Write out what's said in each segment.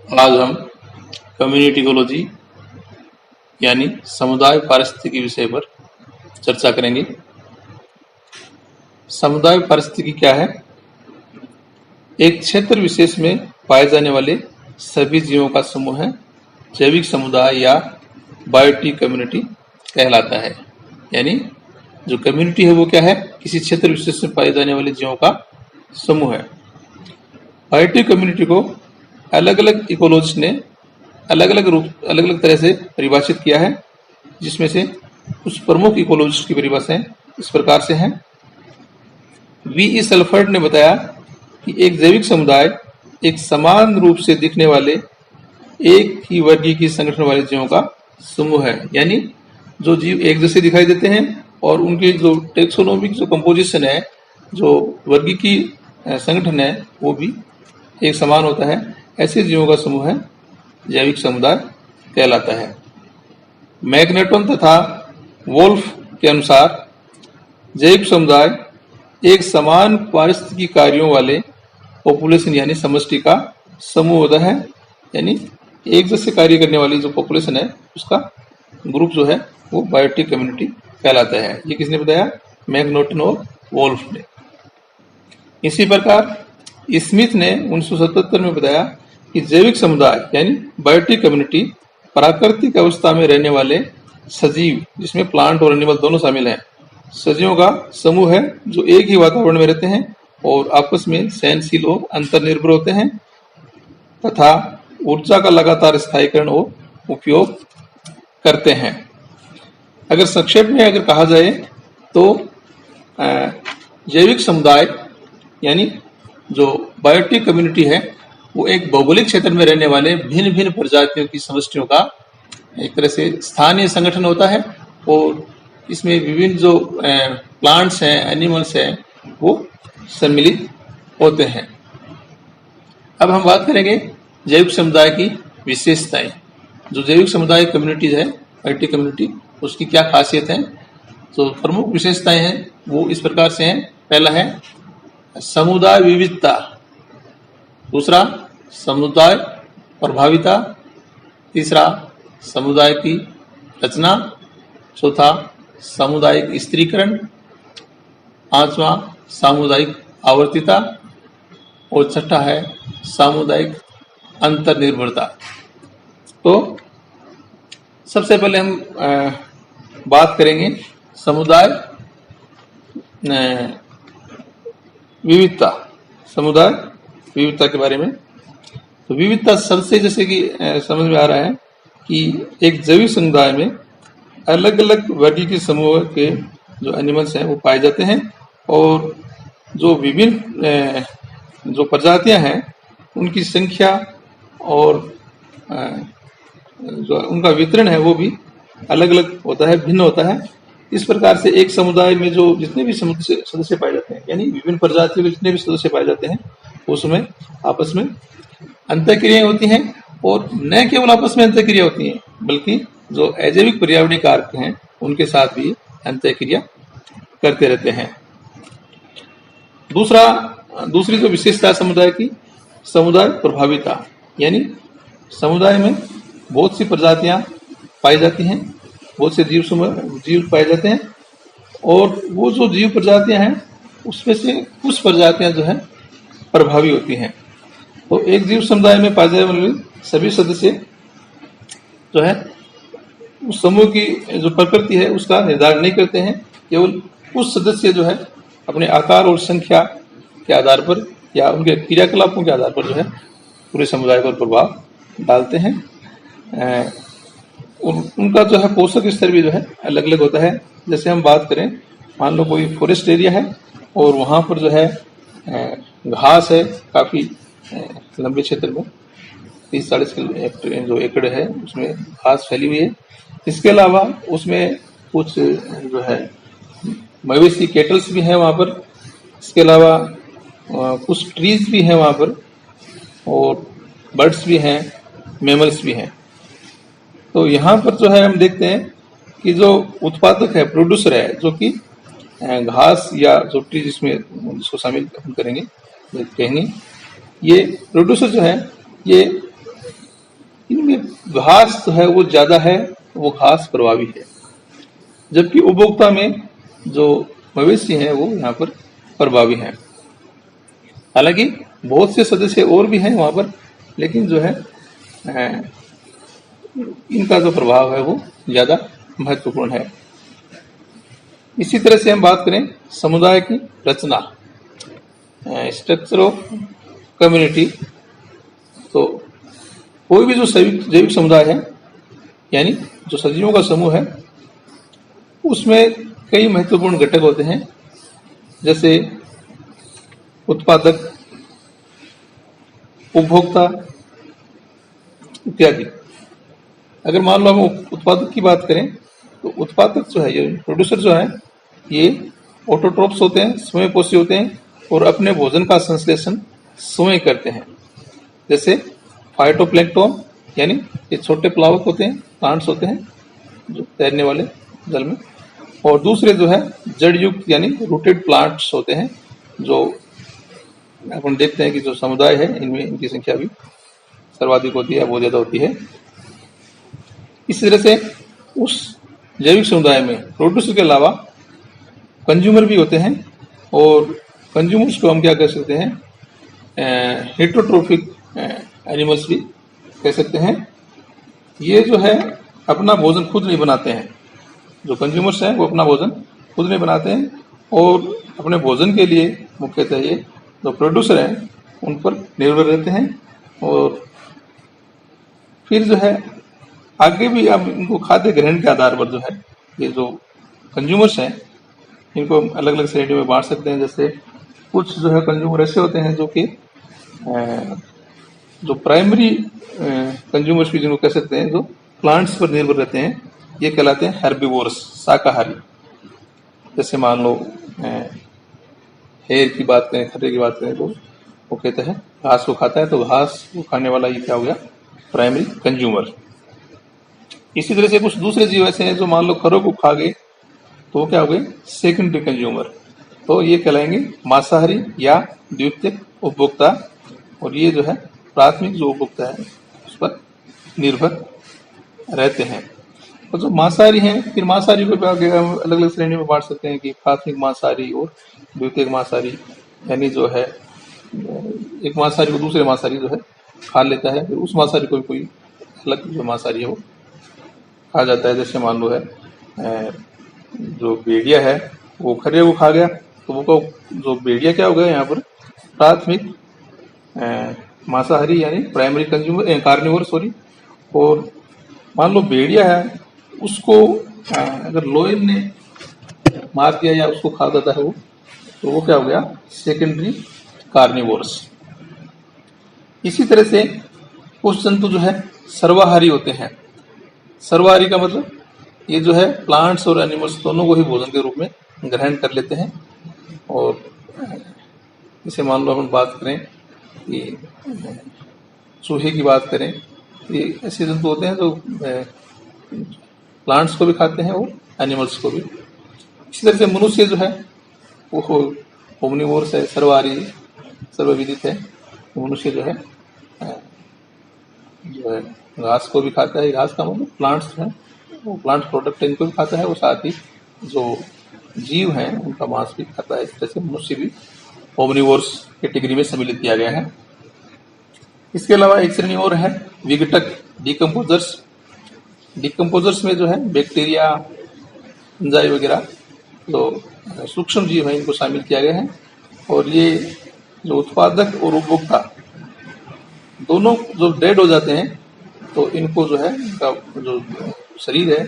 आज हम community ecology यानी समुदाय पारिस्थितिकी विषय पर चर्चा करेंगे। समुदाय पारिस्थितिकी क्या है? एक क्षेत्र विशेष में पाए जाने वाले सभी जीवों का समूह है। जैविक समुदाय या बायोटिक कम्युनिटी कहलाता है। यानी जो कम्युनिटी है वो क्या है? किसी क्षेत्र विशेष में पाए जाने वाले जीवों का समूह है। बायोटिक कम्युनिटी को अलग अलग इकोलॉजिस्ट ने अलग अलग तरह से परिभाषित किया है, जिसमें से कुछ प्रमुख इकोलॉजिस्ट की परिभाषाएं इस प्रकार से हैं। V.E. सल्फर्ड ने बताया कि एक जैविक समुदाय एक समान रूप से दिखने वाले एक ही वर्गीय संगठन वाले जीवों का समूह है। यानी जो जीव एक जैसे दिखाई देते हैं और उनकी जो टेक्सोनोमिक जो कंपोजिशन है, जो वर्गीय संगठन है, वो भी एक समान होता है। ऐसे जीवों का समूह है जैविक समुदाय कहलाता है। मैग्नेटन तथा वोल्फ के अनुसार जैविक समुदाय एक समान पारिस्थितिकी कार्यों वाले पॉपुलेशन यानी समष्टि का समूह होता है। यानी एक जैसे कार्य करने वाली जो पॉपुलेशन है उसका ग्रुप जो है वो बायोटिक कम्युनिटी कहलाता है। ये किसने बताया? मैग्नेटन और वोल्फ ने। इसी प्रकार स्मिथ ने 1977 में बताया कि जैविक समुदाय यानी बायोटिक कम्युनिटी प्राकृतिक अवस्था में रहने वाले सजीव, जिसमें प्लांट और एनिमल दोनों शामिल हैं, सजीवों का समूह है जो एक ही वातावरण में रहते हैं और आपस में सहनशील और अंतर्निर्भर होते हैं तथा ऊर्जा का लगातार स्थायीकरण और उपयोग करते हैं। अगर संक्षेप में अगर कहा जाए तो जैविक समुदाय यानी जो बायोटिक कम्युनिटी है वो एक भौगोलिक क्षेत्र में रहने वाले भिन्न भिन्न प्रजातियों की समष्टियों का एक तरह से स्थानीय संगठन होता है और इसमें विभिन्न जो प्लांट्स हैं, एनिमल्स हैं, वो सम्मिलित होते हैं। अब हम बात करेंगे जैविक समुदाय की विशेषताएं। जो जैविक समुदाय कम्युनिटीज है, बायोटिक कम्युनिटी, उसकी क्या खासियत है? तो प्रमुख विशेषताएं हैं वो इस प्रकार से हैं। पहला है समुदाय विविधता, दूसरा समुदाय प्रभाविता, तीसरा समुदाय की रचना, चौथा सामुदायिक स्त्रीकरण, पांचवा सामुदायिक आवर्तिता और छठा है सामुदायिक अंतर्निर्भरता। तो सबसे पहले हम बात करेंगे समुदाय विविधता, समुदाय विविधता के बारे में। तो विविधता सबसे जैसे कि समझ में आ रहा है कि एक जैविक समुदाय में अलग अलग वर्गीय समूह के जो एनिमल्स हैं वो पाए जाते हैं और जो विभिन्न जो प्रजातियां हैं उनकी संख्या और जो उनका वितरण है वो भी अलग अलग होता है, भिन्न होता है। इस प्रकार से एक समुदाय में जो जितने भी सदस्य पाए जाते हैं, यानी विभिन्न प्रजातियों के जितने भी सदस्य पाए जाते हैं, उसमें आपस में अंतःक्रियाएं होती हैं और न केवल आपस में अंतःक्रिया होती हैं बल्कि जो अजैविक पर्यावरणीय कारक हैं उनके साथ भी अंतःक्रिया करते रहते हैं। दूसरी जो विशेषता समुदाय की, समुदाय प्रभाविता, यानी समुदाय में बहुत सी प्रजातियां पाई जाती हैं, बहुत से जीव पाए जाते हैं और वो जो जीव प्रजातियां हैं उसमें से कुछ प्रजातियां जो है प्रभावी होती हैं। तो एक जीव समुदाय में पाए जाने वाले सभी सदस्य जो है उस समूह की जो प्रकृति है उसका निर्धारण नहीं करते हैं, केवल कुछ सदस्य जो है अपने आकार और संख्या के आधार पर या उनके क्रियाकलापों के आधार पर जो है पूरे समुदाय पर प्रभाव डालते हैं। उनका जो है पोषक स्तर भी जो है अलग अलग होता है। जैसे हम बात करें, मान लो कोई फॉरेस्ट एरिया है और वहां पर जो है घास है काफी लंबे क्षेत्र में, 30-40 जो एकड़ है उसमें घास फैली हुई है। इसके अलावा उसमें कुछ जो है मवेशी केटल्स भी हैं वहां पर, इसके अलावा कुछ ट्रीज भी हैं वहां पर और बर्ड्स भी हैं, मैमल्स भी हैं। तो यहाँ पर जो है हम देखते हैं कि जो उत्पादक है, प्रोड्यूसर है, जो कि घास या जो ट्री जिसको शामिल करेंगे, ये प्रोड्यूसर जो है ये इनमें घास जो है वो ज्यादा है, वो घास प्रभावी है, जबकि उपभोक्ता में जो मवेशी हैं वो यहाँ पर प्रभावी हैं। हालांकि बहुत से सदस्य और भी हैं वहां पर, लेकिन जो है इनका जो प्रभाव है वो ज्यादा महत्वपूर्ण है। इसी तरह से हम बात करें समुदाय की रचना, स्ट्रक्चर ऑफ कम्युनिटी, तो कोई भी जो जैविक समुदाय है यानी जो सजीवों का समूह है उसमें कई महत्वपूर्ण घटक होते हैं, जैसे उत्पादक, उपभोक्ता इत्यादि। अगर मान लो हम उत्पादक की बात करें तो उत्पादक जो है, ये प्रोड्यूसर जो है, ये ऑटोट्रोप्स होते हैं, स्वयं पोषी होते हैं और अपने भोजन का संश्लेषण स्वयं करते हैं। जैसे फाइटोप्लैंक्टन यानी ये छोटे प्लावक होते हैं, प्लांट्स होते हैं जो तैरने वाले जल में, और दूसरे जो है जड़ युक्त यानी रूटेड प्लांट्स होते हैं, जो अपन देखते हैं कि जो समुदाय है इनमें इनकी संख्या भी सर्वाधिक होती है, बहुत ज्यादा होती है। इस तरह से उस जैविक समुदाय में प्रोड्यूसर के अलावा कंज्यूमर भी होते हैं, और कंज्यूमर्स को हम क्या कह सकते हैं, हेटेरोट्रोफिक एनिमल्स भी कह सकते हैं। ये जो है अपना भोजन खुद नहीं बनाते हैं, जो कंज्यूमर्स हैं वो अपना भोजन खुद नहीं बनाते हैं, और अपने भोजन के लिए मुख्यतः ये जो प्रोड्यूसर हैं उन पर निर्भर रहते हैं। और फिर जो है आगे भी हम इनको खाद्य ग्रहण के आधार पर जो है ये जो कंज्यूमर्स हैं इनको अलग अलग श्रेणियों में बांट सकते हैं। जैसे कुछ जो है कंज्यूमर ऐसे होते हैं जो कि जो प्राइमरी कंज्यूमर्स भी जिनको कह सकते हैं, जो प्लांट्स पर निर्भर रहते हैं, ये कहलाते हैं हर्बीवोर्स, शाकाहारी। जैसे मान लो हेयर की बात करें, खर्रे की बात करें, तो वो कहते हैं घास को खाता है, तो घास को खाने वाला ये क्या हो गया, प्राइमरी कंज्यूमर। इसी तरह से कुछ दूसरे जीव ऐसे हैं जो मान लो खरों को खा गए, तो वो क्या हो गए, सेकेंडरी कंज्यूमर, तो ये कहलाएंगे मांसाहारी या द्वितीयक उपभोक्ता। और ये जो है प्राथमिक जो उपभोक्ता है उस पर निर्भर रहते हैं। और जो मांसाहारी हैं, फिर मांसाहारी को अलग अलग श्रेणी में बांट सकते हैं कि प्राथमिक मांसाहारी और द्वितीयक मांसाहारी, यानी जो है एक मांसाहारी को दूसरे मांसाहारी जो है खा लेता है, फिर उस मांसाहारी को भी कोई अलग जो मांसाहारी है वो खा जाता है। जैसे मान लो है जो भेड़िया है वो खर्रे को खा गया, तो वो जो भेड़िया क्या हो गया यहाँ पर, प्राथमिक मांसाहारी यानी प्राइमरी कंज्यूमर, कार्निवोर सॉरी। और मान लो भेड़िया है, उसको अगर लोयन ने मार दिया या उसको खा जाता है वो, तो वो क्या हो गया, सेकेंडरी कार्निवोर्स। इसी तरह से कुछ जंतु जो है सर्वाहारी होते हैं। सर्वाहारी का मतलब ये जो है प्लांट्स और एनिमल्स दोनों को ही भोजन के रूप में ग्रहण कर लेते हैं। और जैसे मान लो अपन बात करें कि चूहे की बात करें, ये ऐसे जंतु होते हैं जो प्लांट्स को भी खाते हैं और एनिमल्स को भी। इसी तरह से मनुष्य जो है वो ओमनिवोर्स है, सर्वाहारी, सर्वविदित है। मनुष्य जो है घास को भी खाता है, घास का मतलब प्लांट्स है, वो प्लांट प्रोडक्ट इनको भी खाता है, और साथ ही जो जीव हैं उनका मांस भी खाता है। इस तरह से मनुष्य भी ओमनिवोर्स कैटेगरी में सम्मिलित किया गया है। इसके अलावा एक श्रेणी और है विघटक, डिकम्पोजर्स। डिकम्पोजर्स में जो है बैक्टीरिया, एंजाइम वगैरह जो सूक्ष्म जीव है इनको शामिल किया गया है। और ये जो उत्पादक और उपभोक्ता दोनों जो डेड हो जाते हैं, तो इनको जो है इनका जो शरीर है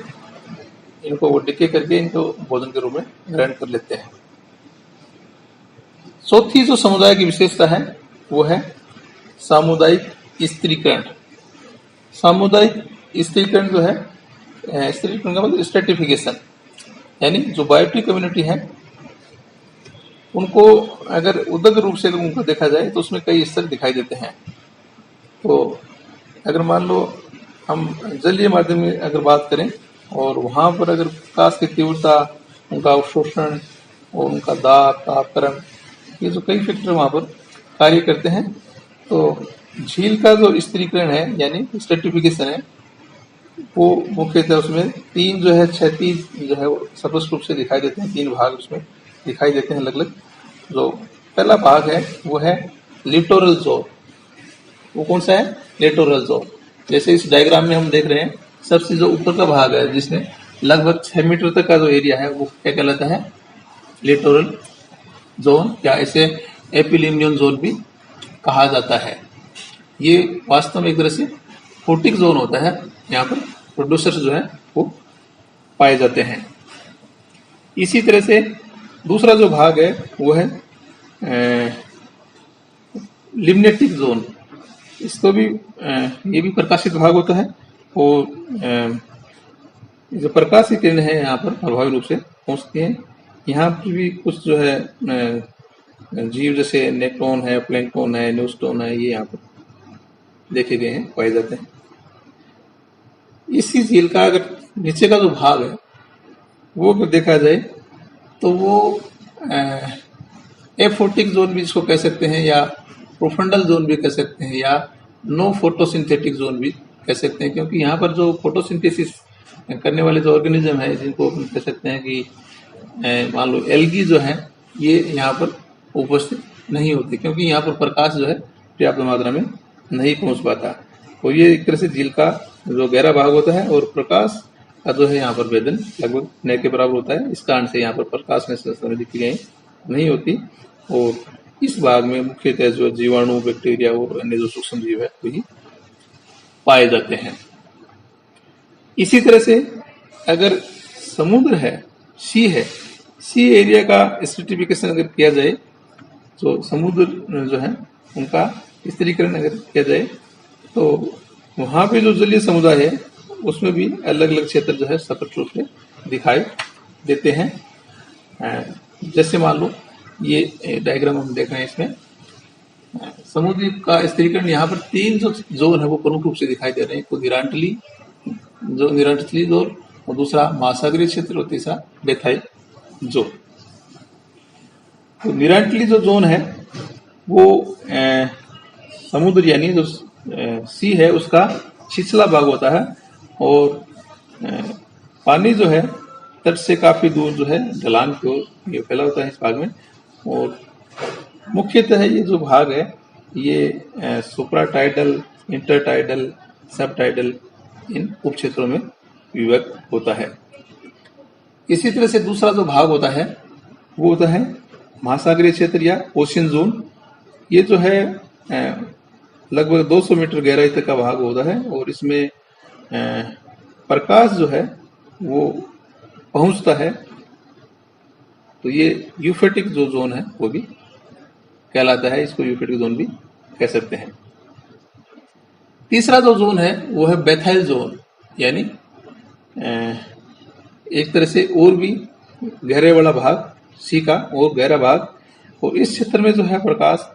इनको वो डिके करके इनको भोजन के रूप में ग्रहण कर लेते हैं। चौथी जो समुदाय की विशेषता है वो है सामुदायिक स्त्रीकरण। सामुदायिक स्त्रीकरण जो है, स्त्रीकरण का मतलब स्ट्रेटिफिकेशन, यानी जो बायोटिक कम्युनिटी है उनको अगर उदग्र रूप से उनको देखा जाए तो उसमें कई स्तर दिखाई देते हैं। तो अगर मान लो हम जलीय माध्यम में अगर बात करें और वहां पर अगर प्रकाश की तीव्रता, उनका अवशोषण और उनका दाब, तापक्रम, ये जो कई फैक्टर वहां पर कार्य करते हैं, तो झील का जो स्थिरीकरण है यानी स्ट्रेटिफिकेशन है, वो मुख्यतः उसमें तीन जो है क्षैतिज जो है वो स्पष्ट रूप से दिखाई देते हैं। तीन भाग उसमें दिखाई देते हैं अलग अलग। जो पहला भाग है वो है लिटोरल जोन। वो कौन सा है? Littoral zone. जैसे इस डायग्राम में हम देख रहे हैं, सबसे जो ऊपर का भाग है जिसमें लगभग 6 मीटर तक का जो एरिया है वो क्या कहलाता है? लिटोरल जोन, या इसे एपिलिनियन जोन भी कहा जाता है। ये वास्तव में एक तरह से फोटिक जोन होता है। यहाँ पर प्रोड्यूसर्स जो है वो पाए जाते हैं। इसी तरह से दूसरा जो भाग है वो है लिम्नेटिक जोन। इसको भी ये भी प्रकाशित भाग होता है, और जो प्रकाश की किरण है यहाँ पर प्रभावी रूप से पहुंचती हैं। यहाँ पर भी कुछ जो है जीव जैसे नेक्टोन है, प्लैंकटन है, न्यूस्टोन है, ये यहाँ पर देखे गए हैं, पाए जाते हैं। इसी झील का अगर नीचे का जो भाग है वो अगर देखा जाए तो वो एफोटिक जोन भी इसको कह सकते हैं, या प्रोफंडल जोन भी कह सकते हैं, या नो फोटोसिंथेटिक जोन भी कह सकते हैं। क्योंकि यहाँ पर जो फोटोसिंथेसिस करने वाले जो ऑर्गेनिज्म है, जिनको हम कह सकते हैं कि मान लो एल्गी जो है, ये यहाँ पर उपस्थित नहीं होती, क्योंकि यहाँ पर प्रकाश जो है पर्याप्त मात्रा में नहीं पहुंच पाता। तो ये एक तरह से झील का जो गहरा भाग होता है, और प्रकाश का जो है यहाँ पर वेदन लगभग न के बराबर होता है। इस कारण से यहाँ पर प्रकाश में संबंधी क्रियाएं नहीं होती, और इस भाग में मुख्यतः जो जीवाणु, बैक्टीरिया और अन्य जो सूक्ष्म जीव है वही पाए जाते हैं। इसी तरह से अगर समुद्र है, सी एरिया का स्ट्रेटिफिकेशन अगर किया जाए, तो समुद्र जो है उनका स्थिरीकरण अगर किया जाए, तो वहां पे जो जलीय समुदाय है उसमें भी अलग अलग क्षेत्र जो है स्पष्ट रूप से दिखाई देते हैं। जैसे मान लो ये डायग्राम हम देख रहे हैं, इसमें समुद्र का स्थिरीकरण यहाँ पर तीन जो जोन है वो प्रमुख रूप से दिखाई दे रहे हैं। एक तो निरांतली जोन, और दूसरा महासागरीय क्षेत्र, और तीसरा बेथाई जोन। तो निरांतली जो जोन है वो समुद्र यानी जो सी है उसका छिछला भाग होता है, और पानी जो है तट से काफी दूर जो है ढलान की ओर ये फैला होता है इस भाग में। और मुख्यतः ये जो भाग है ये सुप्रा टाइडल, इंटर टाइडल, सब टाइडल इन उप क्षेत्रों में विभक्त होता है। इसी तरह से दूसरा जो भाग होता है वो होता है महासागरीय क्षेत्र या ओशियन जोन। ये जो है लगभग 200 मीटर गहराई तक का भाग होता है, और इसमें प्रकाश जो है वो पहुंचता है। तो ये यूफेटिक जो जोन है वो भी कहलाता है, इसको यूफेटिक जोन भी कह सकते हैं। तीसरा जो जोन है वो है बेथाइल जोन, यानी एक तरह से और भी गहरे वाला भाग, सी का और गहरा भाग। और इस क्षेत्र में जो है प्रकाश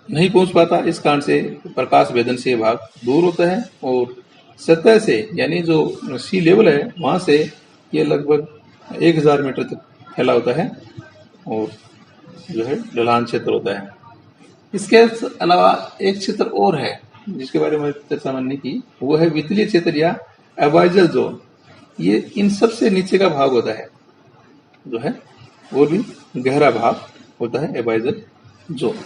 नहीं पहुंच पाता, इस कारण से प्रकाश वेदन से भाग दूर होता है, और सतह से यानी जो सी लेवल है वहां से ये लगभग 1000 मीटर तक फैला होता है, और जो है ढलान क्षेत्र होता है। इसके अलावा एक क्षेत्र और है जिसके बारे में चर्चा मैंने की, वो है वितलीय क्षेत्र या एबाइजल जोन। ये इन सबसे नीचे का भाग होता है, जो है वो भी गहरा भाग होता है, एबाइजल जोन।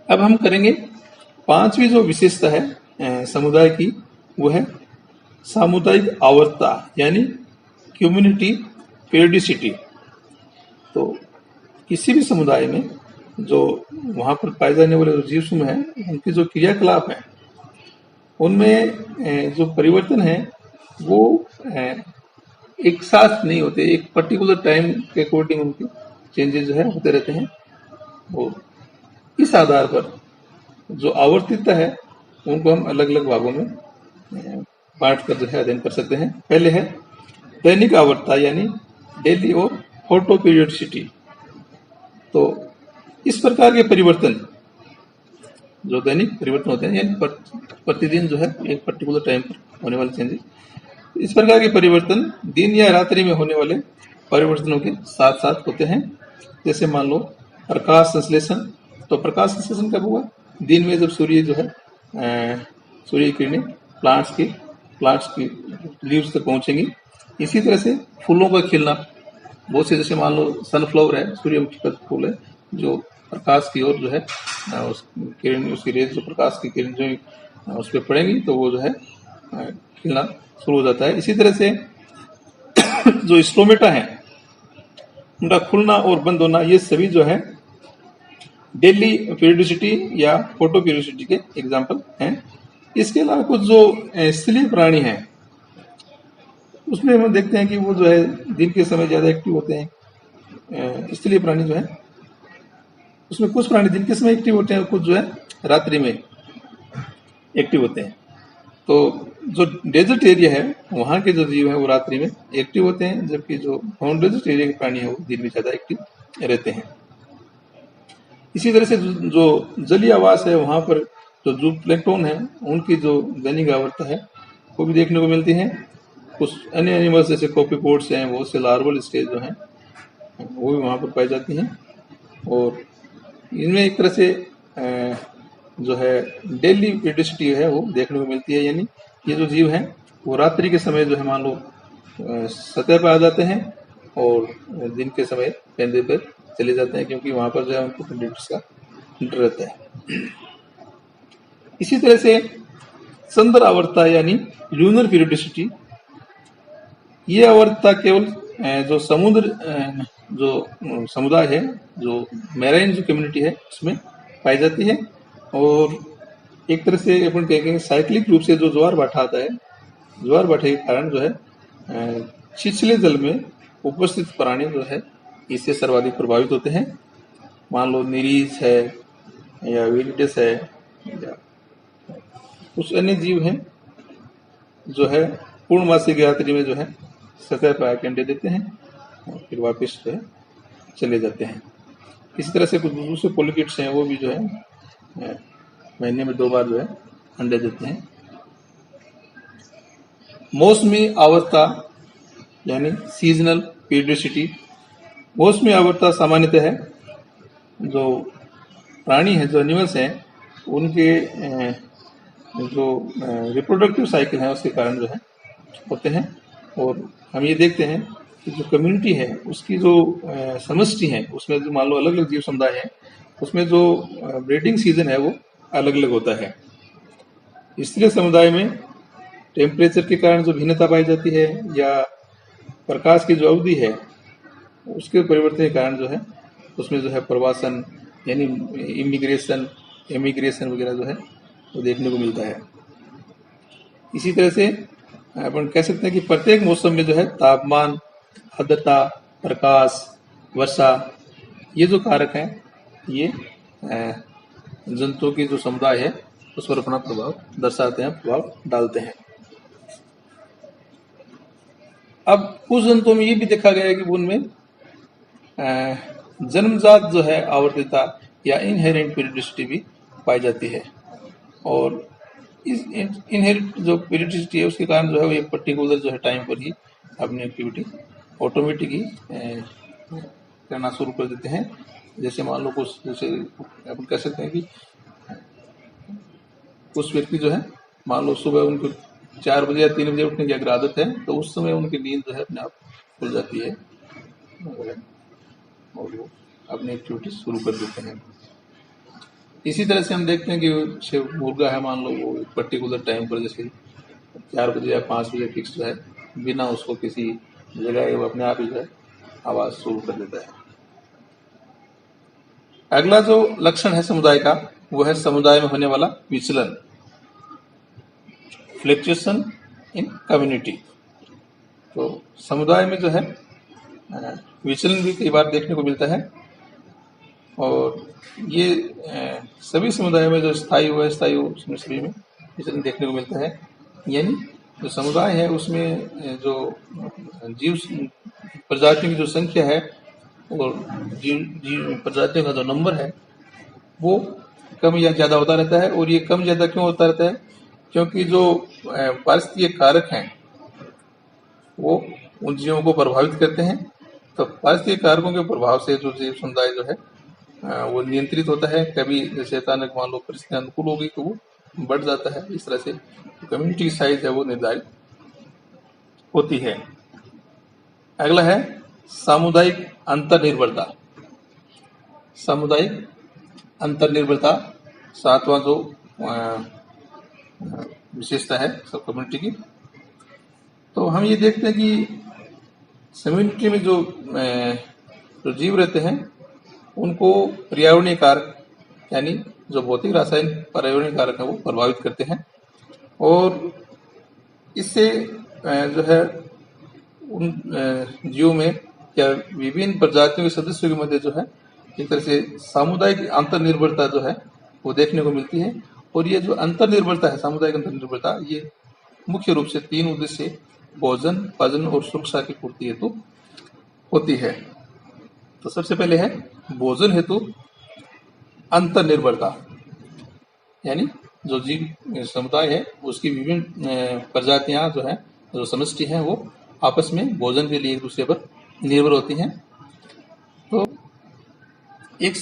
अब हम करेंगे पांचवी जो विशेषता है समुदाय की, वो है सामुदायिक आवर्तता यानी कम्युनिटी पीरियडिसिटी। तो किसी भी समुदाय में जो वहां पर पाए जाने वाले जो जीव समूह हैं उनके जो क्रियाकलाप हैं उनमें जो परिवर्तन है वो एक साथ नहीं होते, एक पर्टिकुलर टाइम के अकॉर्डिंग उनके चेंजेस जो है होते रहते हैं। और इस आधार पर जो आवर्तिता है उनको हम अलग अलग भागों में बांट कर जो है अध्ययन कर सकते हैं। पहले है दैनिक आवर्तता यानी डेली और फोटो पीरियडिसिटी। तो इस प्रकार के परिवर्तन जो दैनिक परिवर्तन होते हैं यानी प्रतिदिन जो है एक पर्टिकुलर टाइम पर होने वाले चेंजेस, इस प्रकार के परिवर्तन दिन या रात्रि में होने वाले परिवर्तनों के साथ साथ होते हैं। जैसे मान लो प्रकाश संश्लेषण। तो प्रकाश संश्लेषण कब हुआ? दिन में जब सूर्य जो है सूर्य की किरणें प्लांट्स की लीव्स तक पहुंचेंगी। इसी तरह से फूलों का खिलना, बहुत से जैसे मान लो सनफ्लावर है, सूर्यमुखी का फूल है, जो प्रकाश की ओर जो है उस किरण, उसकी रेज जो प्रकाश की किरण जो उस पर पड़ेंगी तो वो जो है खिलना शुरू हो जाता है। इसी तरह से जो स्टोमेटा है उनका खुलना और बंद होना, ये सभी जो है डेली पीरियोडिसिटी या फोटो पीरियोडिसिटी के एग्जाम्पल हैं। इसके अलावा कुछ जो स्थलीय प्राणी हैं उसमें हम देखते हैं कि वो जो है दिन के समय ज्यादा एक्टिव होते हैं। स्थलीय प्राणी जो है उसमें कुछ प्राणी दिन के समय एक्टिव होते हैं, कुछ जो है रात्रि में एक्टिव होते हैं। तो जो डेजर्ट एरिया है वहाँ के जो जीव है वो रात्रि में एक्टिव होते हैं, जबकि जो नॉन डेजर्ट एरिया के प्राणी है वो दिन में ज्यादा एक्टिव रहते हैं। इसी तरह से जो जलीय आवास है वहाँ पर जो जू प्लैंकटन है उनकी जो दैनिक आवर्तता है वो भी देखने को मिलती है। कुछ अन्य एनिमल्स जैसे कॉपीपोड्स हैं, वो से लार्वल स्टेज जो हैं वो भी वहाँ पर पाई जाती हैं। और इनमें एक तरह से जो है डेली पीरियोडिसिटी है वो देखने को मिलती है, यानी ये जो जीव हैं वो रात्रि के समय जो है मान लो सतह पर आ जाते हैं और दिन के समय कंधे पर चले जाते हैं, क्योंकि वहां पर जो है उनको प्रेडेटर्स का डर रहता है। इसी तरह से चंद्र आवर्तता यानी ल्यूनर पीरियोडिसिटी, ये आवर्तता केवल जो समुद्र जो समुदाय है, जो मैराइन जो कम्युनिटी है उसमें पाई जाती है। और एक तरह से अपन कहेंगे साइक्लिक रूप से जो ज्वार भाटा आता है, ज्वार भाटे के कारण जो है छिछले जल में उपस्थित प्राणी जो है इससे सर्वाधिक प्रभावित होते हैं। मान लो निरीज है या विलिटस है या कुछ अन्य जीव हैं जो है पूर्णमासी की रात्रि में जो है सतह पर आके अंडे देते हैं और फिर वापस जो है चले जाते हैं। इसी तरह से कुछ दूसरे पोलिकेट्स हैं वो भी जो है महीने में 2 बार जो है अंडे देते हैं। मौसमी आवर्तता यानी सीजनल पीरियोडिसिटी, मौसमी आवर्तता सामान्यतः है जो प्राणी है, जो एनिमल्स हैं उनके जो रिप्रोडक्टिव साइकिल है उसके कारण जो है होते हैं। और हम ये देखते हैं कि जो कम्युनिटी है उसकी जो समष्टि है उसमें जो मान लो अलग अलग जीव समुदाय है उसमें जो ब्रीडिंग सीजन है वो अलग अलग होता है। इसलिए समुदाय में टेम्परेचर के कारण जो भिन्नता पाई जाती है या प्रकाश की जो अवधि है उसके परिवर्तन के कारण जो है उसमें जो है प्रवासन यानी इमिग्रेशन एमिग्रेशन वगैरह जो है वो देखने को मिलता है। इसी तरह से अपन कह सकते हैं कि प्रत्येक मौसम में जो है तापमान, आर्द्रता, प्रकाश, वर्षा, ये जो कारक हैं ये जंतुओं की जो समुदाय है उस पर अपना प्रभाव दर्शाते हैं, प्रभाव डालते हैं। अब कुछ जंतुओं में ये भी देखा गया है कि उनमें जन्मजात जो है आवर्तता या इनहेरेंट पीरियोडिसिटी भी पाई जाती है। और इस इनहेरेंट जो पीरियोडिसिटी है उसके कारण जो है वो एक पर्टिकुलर जो है टाइम पर ही अपनी एक्टिविटी ऑटोमेटिक ही करना शुरू कर देते हैं। जैसे मान लो कुछ, जैसे अपन कह सकते हैं कि कुछ व्यक्ति जो है मान लो सुबह उनको 4 बजे या 3 बजे उठने की अगर आदत है तो उस समय उनकी नींद जो है अपने आप खुल जाती है और वो अपनी एक्टिविटी शुरू कर देते हैं। इसी तरह से हम देखते हैं कि जैसे मुर्गा है मान लो वो एक पर्टिकुलर टाइम पर जैसे 4 बजे या 5 बजे फिक्स जो है बिना उसको किसी जगह वो अपने आप ही जो है आवाज शुरू कर देता है। अगला जो लक्षण है समुदाय का वो है समुदाय में होने वाला विचलन, फ्लक्चुएशन इन कम्युनिटी। तो समुदाय में जो है विचलन भी कई बार देखने को मिलता है और ये सभी समुदायों में जो स्थायी हुआ स्थायी उसमें सभी में विचलन देखने को मिलता है। यानी जो समुदाय है उसमें जो जीव प्रजातियों की जो संख्या है और जीव प्रजातियों का जो नंबर है वो कम या ज्यादा होता रहता है। और ये कम ज्यादा क्यों होता रहता है? क्योंकि जो पारिस्थितिक कारक हैं वो उन जीवों को प्रभावित करते हैं। तो पारिस्थितिक कारकों के प्रभाव से जो जीव समुदाय जो है वो नियंत्रित होता है। कभी जैसे अचानक मान लो परिस्थिति अनुकूल हो गई तो वो बढ़ जाता है। इस तरह से कम्युनिटी साइज है वो निर्धारित होती है। अगला है सामुदायिक अंतर्निर्भरता। सामुदायिक अंतर्निर्भरता सातवां जो विशेषता है सब कम्युनिटी की। तो हम ये देखते हैं कि कम्युनिटी में जो जीव रहते हैं उनको पर्यावरणीय कारक यानी जो भौतिक रासायनिक पर्यावरणीय कारक है वो प्रभावित करते हैं और इससे जो है उन जीवों में या विभिन्न प्रजातियों के सदस्यों के मध्य जो है एक तरह से सामुदायिक अंतर्निर्भरता जो है वो देखने को मिलती है। और ये जो अंतर्निर्भरता है, सामुदायिक अंतर्निर्भरता, ये मुख्य रूप से 3 उद्देश्य भोजन, प्रजनन और सुरक्षा की पूर्ति हेतु होती है। तो सबसे पहले है भोजन हेतु अंतर्निर्भरता, यानी जो जीव समुदाय है उसकी विभिन्न प्रजातियां जो है, जो समष्टि है, वो आपस में भोजन के लिए एक दूसरे पर निर्भर होती हैं। तो एक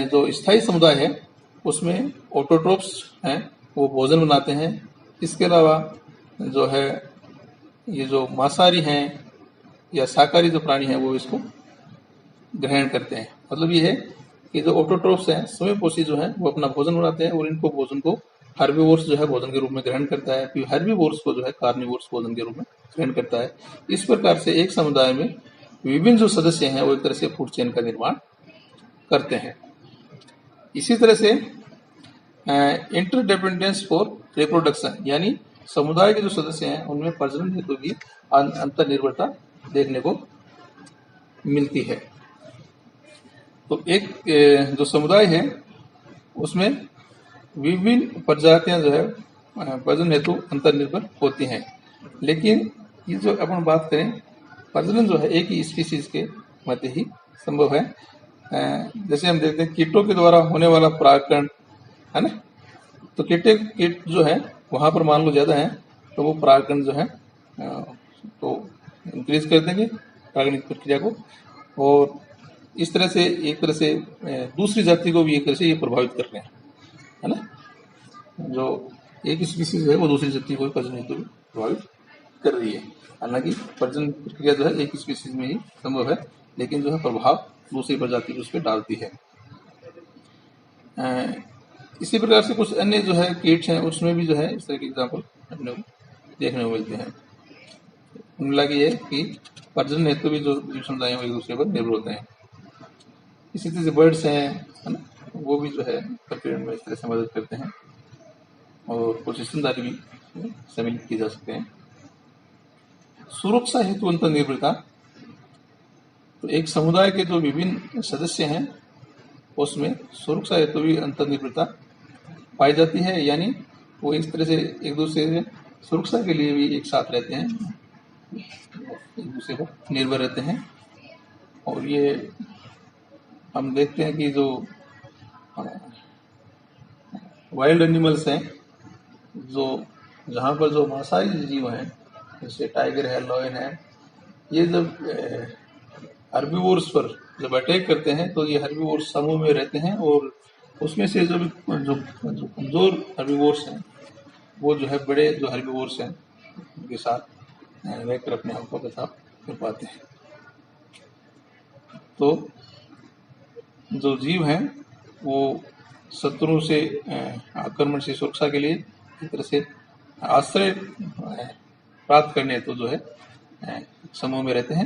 जो स्थायी समुदाय है उसमें ऑटोट्रोप्स हैं, वो भोजन बनाते हैं। इसके अलावा जो है ये जो मांसाहारी हैं या शाकाहारी जो प्राणी हैं वो इसको ग्रहण करते हैं। मतलब ये है कि जो ऑटोट्रोप्स हैं, स्वयंपोषी जो है, वो अपना भोजन बनाते हैं और इनको भोजन को हर्बीवोर्स जो है भोजन के रूप में ग्रहण करता है, फिर हर्बीवोर्स को जो है कार्निवोर्स भोजन के रूप में ग्रहण करता है। इस प्रकार से एक समुदाय में विभिन्न जो सदस्य हैं वो एक तरह से फूड चेन का निर्माण करते हैं। इसी तरह से इंटरडिपेंडेंस फॉर रिप्रोडक्शन, यानी समुदाय के जो सदस्य हैं उनमें प्रजनन हेतु भी अंतर्निर्भरता देखने को मिलती है। तो एक जो समुदाय है उसमें विभिन्न प्रजातियां जो है प्रजनन हेतु अंतर्निर्भर होती हैं। लेकिन ये जो अपन बात करें, प्रजनन जो है एक ही स्पीसीज के मध्य ही संभव है। जैसे हम देखते हैं कीटों के द्वारा होने वाला परागकण है ना, तो कीट जो है वहां पर मान लो ज्यादा है तो वो परागकण जो है तो इंक्रीज कर देंगे परागण प्रक्रिया को, और इस तरह से एक तरह से दूसरी जाति को भी एक तरह से ये प्रभावित कर रहे हैं, है ना। जो एक स्पीसीज है वो दूसरी जाति को प्रजनन हेतु भी प्रभावित कर रही है। हालांकि प्रजनन प्रक्रिया जो है एक स्पीसीज में ही संभव है, लेकिन जो है प्रभाव दूसरी प्रजाति को उस पर डालती है। इसी प्रकार से कुछ अन्य जो है कीट हैं उसमें भी जो है इस तरह के एग्जाम्पल अपने को देखने को मिलते हैं। मिला कि ये कि प्रजनन हेतु भी जो जीव समुदाय हैं वो एक दूसरे पर निर्भर होते हैं। इसी तरह से बर्ड्स हैं, है ना, वो भी जो है प्रक्रिया में इस तरह से मदद करते हैं और कुछ स्तनधारी भी शामिल किए जा सकते हैं। सुरक्षा हेतु अंतर्निर्भरता, तो एक समुदाय के जो विभिन्न सदस्य हैं उसमें सुरक्षा हेतु भी अंतर्निर्भरता पाई जाती है, यानी वो इस तरह से एक दूसरे से सुरक्षा के लिए भी एक साथ रहते हैं, एक दूसरे पर निर्भर रहते हैं। और ये हम देखते हैं कि जो वाइल्ड एनिमल्स हैं, जो जहाँ पर जो मांसाहारी जीव हैं जैसे टाइगर है, लॉयन है, ये जब हर्बीवोर्स पर जब अटैक करते हैं तो ये हर्बीवोर्स समूह में रहते हैं और उसमें से जो कमजोर हर्बीवोर्स हैं वो जो है बड़े जो हर्बीवोर्स हैं उनके साथ रहकर अपने आप को बचाव कर पाते हैं। तो जो जीव हैं वो शत्रु से आक्रमण से सुरक्षा के लिए एक तरह से आश्रय प्राप्त करने तो जो है समूह में रहते हैं।